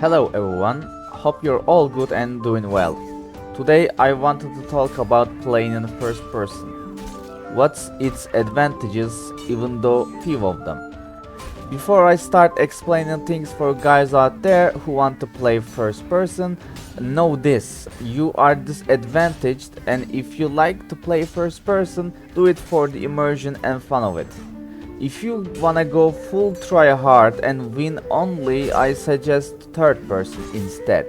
Hello everyone, hope you're all good and doing well. Today I wanted to talk about playing in first person. What's its advantages, even though few of them. Before I start explaining things for guys out there who want to play first person, know this, you are disadvantaged, and if you like to play first person, do it for the immersion and fun of it. If you wanna go full try hard and win only, I suggest third person instead.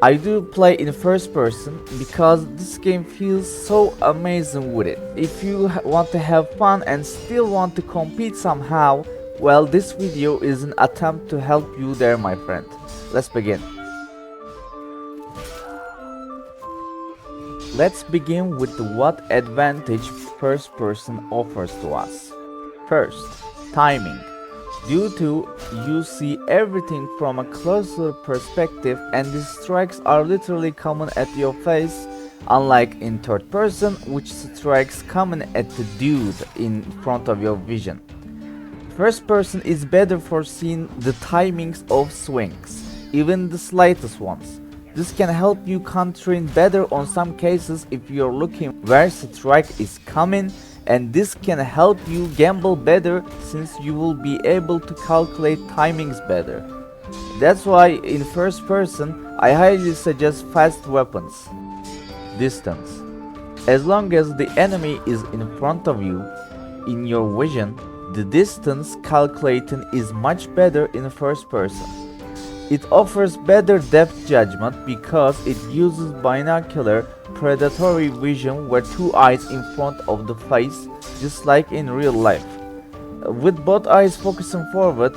I do play in first person because this game feels so amazing with it. If you want to have fun and still want to compete somehow, well, this video is an attempt to help you there, my friend. Let's begin. Let's begin with what advantage first person offers to us. First, timing. Due to you see everything from a closer perspective and the strikes are literally coming at your face, unlike in third person, which strikes coming at the dude in front of your vision. First person is better for seeing the timings of swings, even the slightest ones. This can help you countering better on some cases if you're looking where strike is coming, and this can help you gamble better since you will be able to calculate timings better. That's why in first person I highly suggest fast weapons. Distance. As long as the enemy is in front of you, in your vision, the distance calculating is much better in first person. It offers better depth judgment because it uses binocular predatory vision with two eyes in front of the face, just like in real life. With both eyes focusing forward,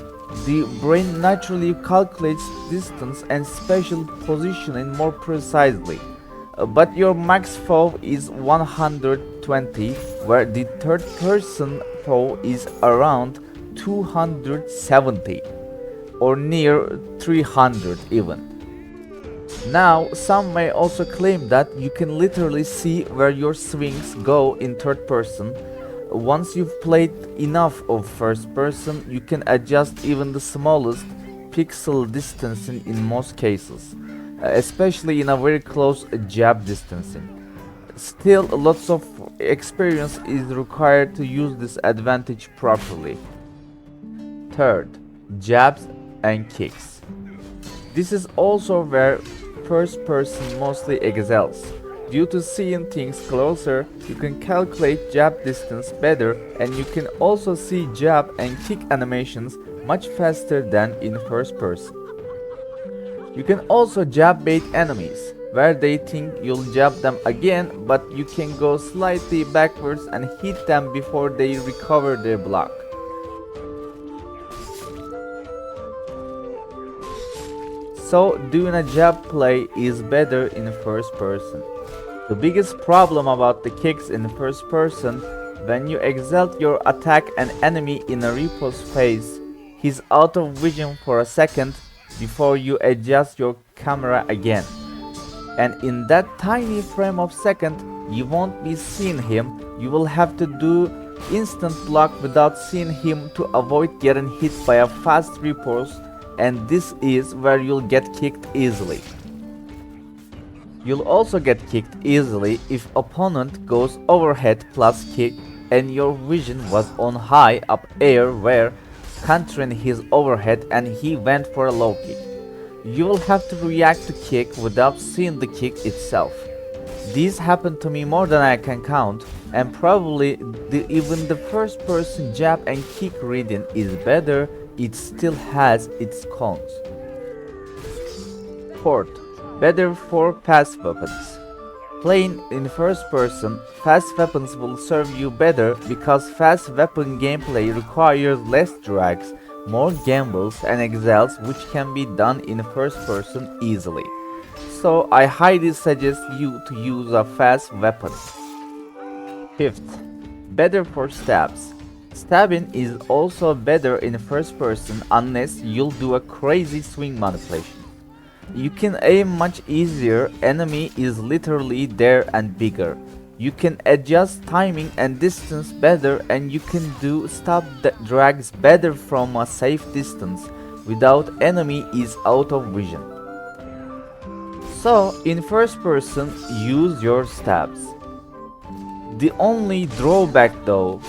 the brain naturally calculates distance and spatial positioning more precisely. But your max foe is 120, where the third person foe is around 270 or near 300 even. Now, some may also claim that you can literally see where your swings go in third person. Once you've played enough of first person, you can adjust even the smallest pixel distancing in most cases, especially in a very close jab distancing. Still, lots of experience is required to use this advantage properly. Third, jabs and kicks. This is also where first person mostly excels. Due to seeing things closer, you can calculate jab distance better, and you can also see jab and kick animations much faster than in first person. You can also jab bait enemies, where they think you'll jab them again, but you can go slightly backwards and hit them before they recover their block. So doing a jab play is better in first person. The biggest problem about the kicks in first person, when you exalt your attack an enemy in a repose phase, he's out of vision for a second before you adjust your camera again. And in that tiny frame of second, you won't be seeing him. You will have to do instant block without seeing him to avoid getting hit by a fast repose, and this is where you'll get kicked easily. You'll also get kicked easily if opponent goes overhead plus kick and your vision was on high up air where countering his overhead and he went for a low kick. You will have to react to kick without seeing the kick itself. These happen to me more than I can count, and probably even the first person jab and kick reading is better. It still has its cons. Fourth, better for fast weapons. Playing in first person, fast weapons will serve you better because fast weapon gameplay requires less drags, more gambles and exals, which can be done in first person easily. So I highly suggest you to use a fast weapon. Fifth, better for stabs. Stabbing is also better in first person unless you'll do a crazy swing manipulation. You can aim much easier, enemy is literally there and bigger. You can adjust timing and distance better, and you can do stop the drags better from a safe distance. without enemy is out of vision. So in first person, use your stabs. The only drawback though,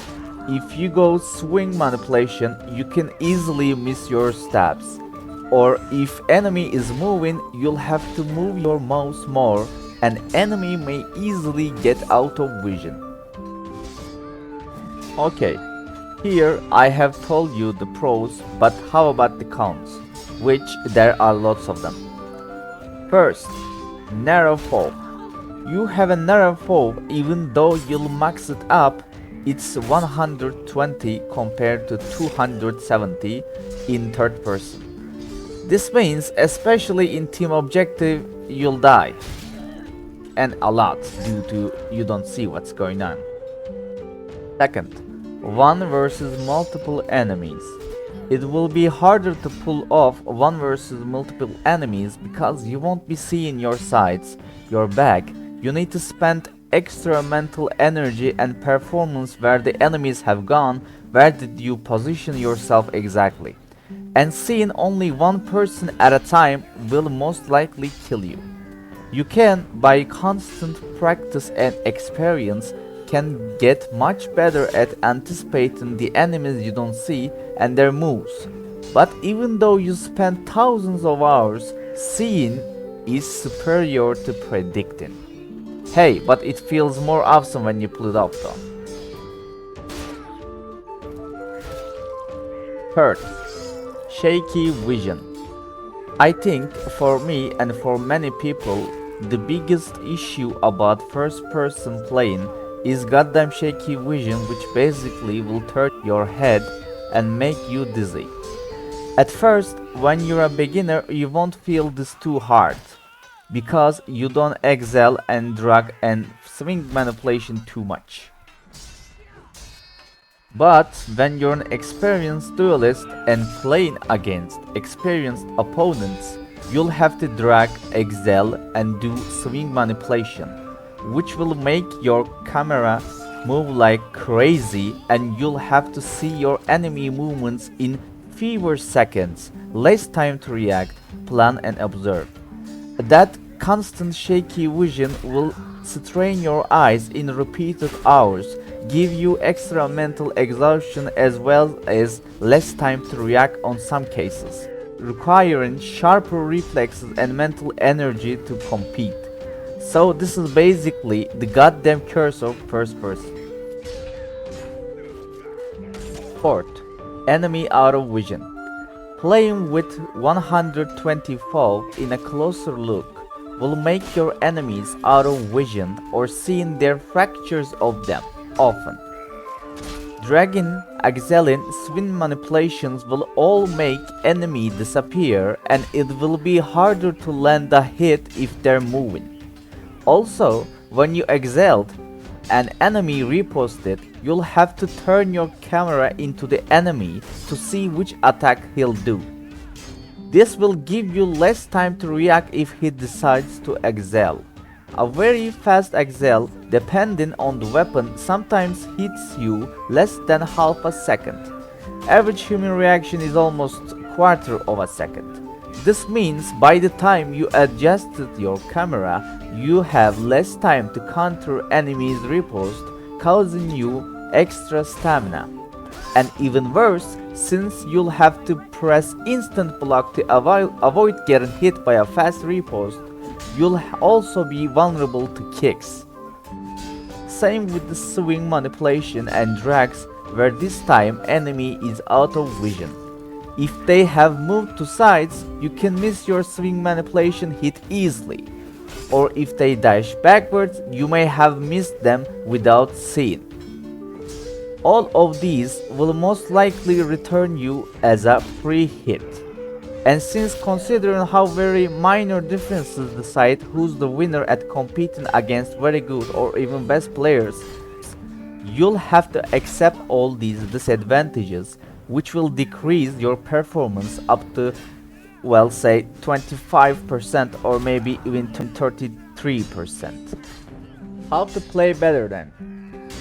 if you go swing manipulation, you can easily miss your stabs. Or if enemy is moving, you'll have to move your mouse more and enemy may easily get out of vision. Okay, here I have told you the pros, but how about the cons? Which there are lots of them. First, narrow fob. You have a narrow fob even though you'll max it up, it's 120 compared to 270 in third person. This means especially in team objective you'll die. And a lot due to you don't see what's going on. Second, one versus multiple enemies. It will be harder to pull off one versus multiple enemies because you won't be seeing your sides, your back. You need to spend extra mental energy and performance where the enemies have gone, where did you position yourself exactly. And seeing only one person at a time will most likely kill you. You can, by constant practice and experience, can get much better at anticipating the enemies you don't see and their moves. But even though you spend thousands of hours, seeing is superior to predicting. Hey, but it feels more awesome when you pull it off though. Third, shaky vision. I think for me and for many people, the biggest issue about first person playing is goddamn shaky vision, which basically will turn your head and make you dizzy. At first, when you're a beginner, you won't feel this too hard because you don't excel and drag and swing manipulation too much. But when you're an experienced duelist and playing against experienced opponents, you'll have to drag, excel and do swing manipulation, which will make your camera move like crazy and you'll have to see your enemy movements in fewer seconds, less time to react, plan and observe. That constant shaky vision will strain your eyes in repeated hours, give you extra mental exhaustion as well as less time to react on some cases, requiring sharper reflexes and mental energy to compete. So this is basically the goddamn curse of first person. Fourth, enemy out of vision. Playing with 124 in a closer look will make your enemies out of vision or seeing their fractures of them often. Dragging, excelling, swing manipulations will all make enemy disappear and it will be harder to land a hit if they're moving. Also, when you excelled, an enemy reposted, you'll have to turn your camera into the enemy to see which attack he'll do. This will give you less time to react if he decides to excel. A very fast excel, depending on the weapon, sometimes hits you less than half a second. Average human reaction is almost quarter of a second. This means by the time you adjusted your camera, you have less time to counter enemies' riposte, causing you extra stamina. And even worse, since you'll have to press instant block to avoid getting hit by a fast riposte, you'll also be vulnerable to kicks. Same with the swing manipulation and drags, where this time enemy is out of vision. If they have moved to sides, you can miss your swing manipulation hit easily. Or if they dash backwards, you may have missed them without seeing. All of these will most likely return you as a free hit. And since considering how very minor differences decide who's the winner at competing against very good or even best players, you'll have to accept all these disadvantages, which will decrease your performance up to, well, say 25% or maybe even 33%. How to play better then?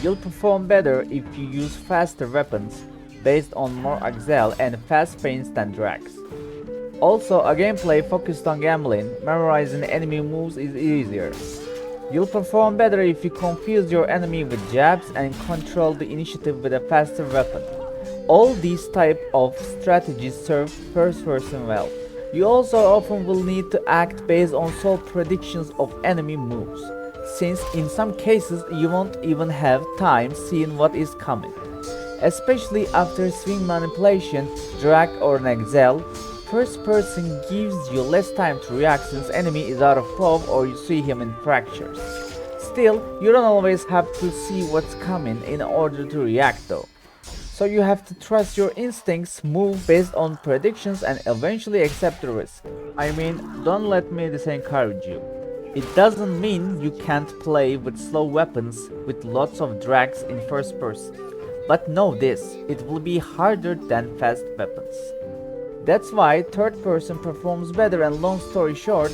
You'll perform better if you use faster weapons, based on more axle and fast feints than drags. Also, a gameplay focused on gambling, memorizing enemy moves is easier. You'll perform better if you confuse your enemy with jabs and control the initiative with a faster weapon. All these type of strategies serve first person well. You also often will need to act based on solid predictions of enemy moves, since in some cases you won't even have time seeing what is coming. Especially after swing manipulation, drag or an exile, first person gives you less time to react since enemy is out of probe or you see him in fractures. Still, you don't always have to see what's coming in order to react though. So you have to trust your instincts, move based on predictions and eventually accept the risk. I mean, don't let me disencourage you. It doesn't mean you can't play with slow weapons with lots of drags in first person. But know this, it will be harder than fast weapons. That's why third person performs better, and long story short,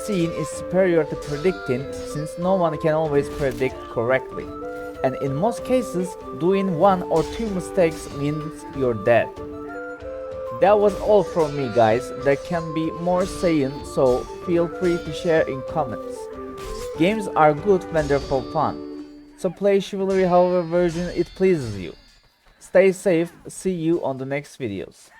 seeing is superior to predicting since no one can always predict correctly. And in most cases, doing one or two mistakes means you're dead. That was all from me guys, there can be more saying, so feel free to share in comments. Games are good when they're for fun, so play Chivalry however version it pleases you. Stay safe, see you on the next videos.